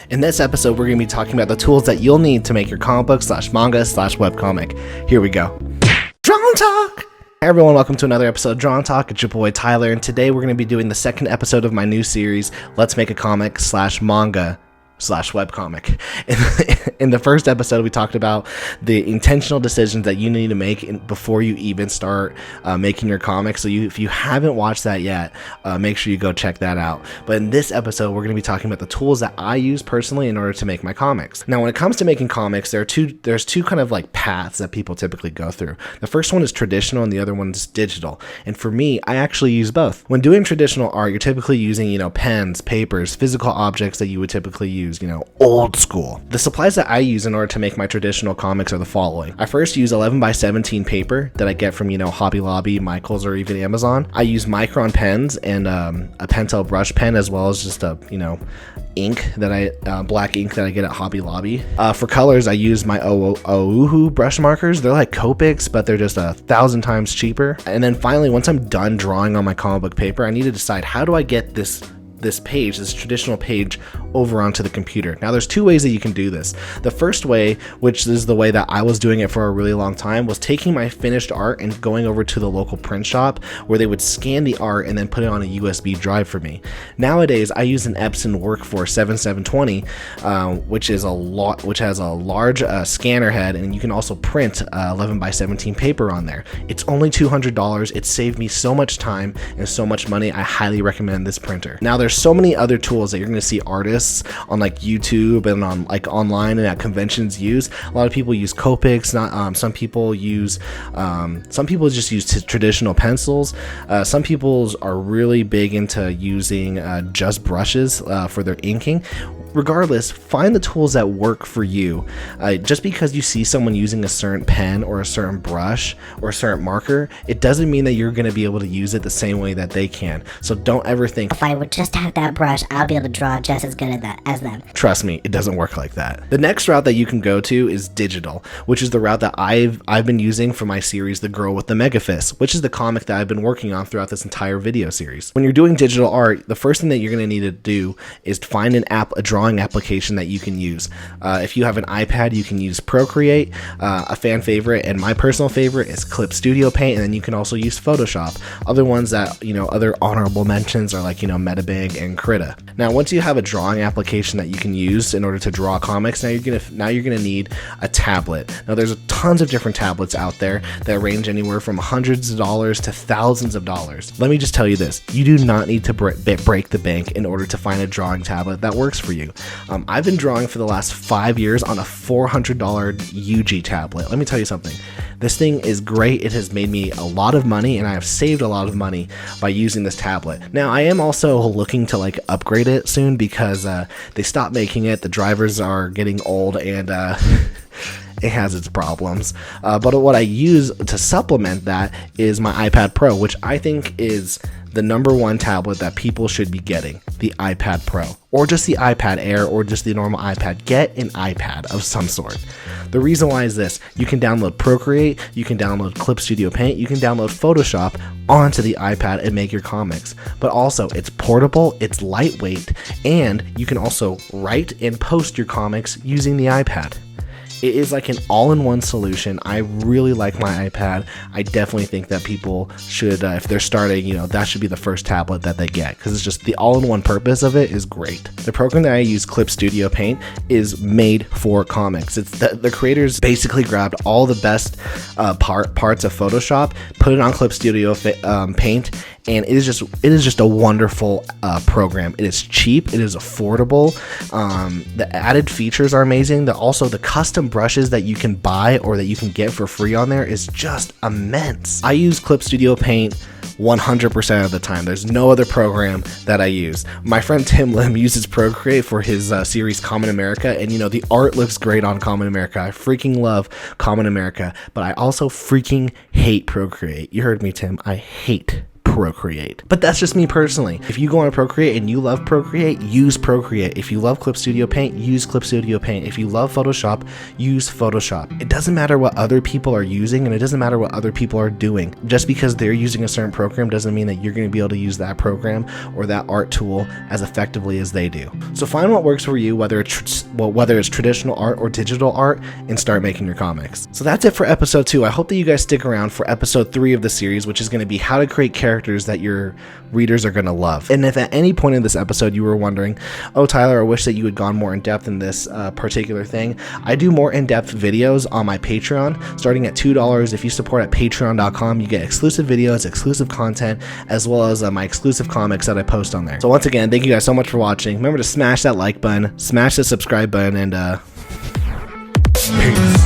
In this episode, we're going to be talking about the tools that you'll need to make your comic book / manga / webcomic. Here we go. Drawn Talk! Hey everyone, welcome to another episode of Drawn Talk. It's your boy Tyler, and today we're going to be doing the second episode of my new series, Let's Make a Comic / manga / webcomic. In the first episode, we talked about the intentional decisions that you need to make before you even start making your comics. So if you haven't watched that yet, make sure you go check that out. But in this episode, we're going to be talking about the tools that I use personally in order to make my comics. Now, when it comes to making comics, there's two kind of like paths that people typically go through. The first one is traditional and the other one is digital. And for me, I actually use both. When doing traditional art, you're typically using, pens, papers, physical objects that you would typically use, old school. The supplies that I use in order to make my traditional comics are the following. I first use 11x17 paper that I get from, Hobby Lobby, Michaels, or even Amazon. I use Micron pens and a Pentel brush pen, as well as just a, ink that black ink that I get at Hobby Lobby. For colors, I use my Oahu brush markers. They're like Copics, but they're just 1,000 times cheaper. And then finally, once I'm done drawing on my comic book paper, I need to decide, how do I get this traditional page over onto the computer. Now there's two ways that you can do this. The first way, which is the way that I was doing it for a really long time, was taking my finished art and going over to the local print shop where they would scan the art and then put it on a USB drive for me. Nowadays I use an Epson Workforce 7720, which has a large scanner head, and you can also print 11x17 paper on there. It's only $200. It saved me so much time and so much money. I highly recommend this printer. Now there's so many other tools that you're going to see artists on like YouTube and on like online and at conventions use. A lot of people use Copics. Some people just use traditional pencils. Some people are really big into using just brushes for their inking. Regardless, find the tools that work for you. Just because you see someone using a certain pen or a certain brush or a certain marker, it doesn't mean that you're going to be able to use it the same way that they can. So don't ever think, if I would just have that brush, I'll be able to draw just as good as them. Trust me, it doesn't work like that. The next route that you can go to is digital, which is the route that I've been using for my series, The Girl with the Mega Fist, which is the comic that I've been working on throughout this entire video series. When you're doing digital art, the first thing that you're going to need to do is find a drawing application that you can use. If you have an iPad, you can use Procreate. A fan favorite and my personal favorite is Clip Studio Paint, and then you can also use Photoshop. Other ones that, other honorable mentions are like, Metabang and Krita. Now, once you have a drawing application that you can use in order to draw comics, now you're gonna need a tablet. Now, there's tons of different tablets out there that range anywhere from hundreds of dollars to thousands of dollars. Let me just tell you this: you do not need to break the bank in order to find a drawing tablet that works for you. I've been drawing for the last 5 years on a $400 UG tablet. Let me tell you something. This thing is great. It has made me a lot of money, and I have saved a lot of money by using this tablet. Now, I am also looking to upgrade it soon because they stopped making it. The drivers are getting old, and it has its problems. But what I use to supplement that is my iPad Pro, which I think is the #1 tablet that people should be getting, the iPad Pro, or just the iPad Air, or just the normal iPad. Get an iPad of some sort. The reason why is this: you can download Procreate, you can download Clip Studio Paint, you can download Photoshop onto the iPad and make your comics. But also, it's portable, it's lightweight, and you can also write and post your comics using the iPad. It is like an all-in-one solution. I really like my iPad. I definitely think that people should, if they're starting, that should be the first tablet that they get, because it's just the all-in-one purpose of it is great. The program that I use, Clip Studio Paint, is made for comics. It's the creators basically grabbed all the best parts of Photoshop, put it on Clip Studio Paint, and it is just a wonderful program. It is cheap. It is affordable. The added features are amazing. Also, the custom brushes that you can buy or that you can get for free on there is just immense. I use Clip Studio Paint 100% of the time. There's no other program that I use. My friend Tim Lim uses Procreate for his series Common America, and the art looks great on Common America. I freaking love Common America, but I also freaking hate Procreate. You heard me, Tim. I hate Procreate. Procreate. But that's just me personally. If you go on Procreate and you love Procreate, use Procreate. If you love Clip Studio Paint, use Clip Studio Paint. If you love Photoshop, use Photoshop. It doesn't matter what other people are using, and it doesn't matter what other people are doing. Just because they're using a certain program doesn't mean that you're going to be able to use that program or that art tool as effectively as they do. So find what works for you, whether it's traditional art or digital art, and start making your comics. So that's it for episode 2. I hope that you guys stick around for episode 3 of the series, which is going to be how to create characters that your readers are going to love. And if at any point in this episode you were wondering, oh Tyler, I wish that you had gone more in depth in this particular thing, I do more in-depth videos on my Patreon, starting at $2. If you support at patreon.com, you get exclusive videos, exclusive content, as well as my exclusive comics that I post on there. So once again, thank you guys so much for watching. Remember to smash that like button, smash the subscribe button, and peace.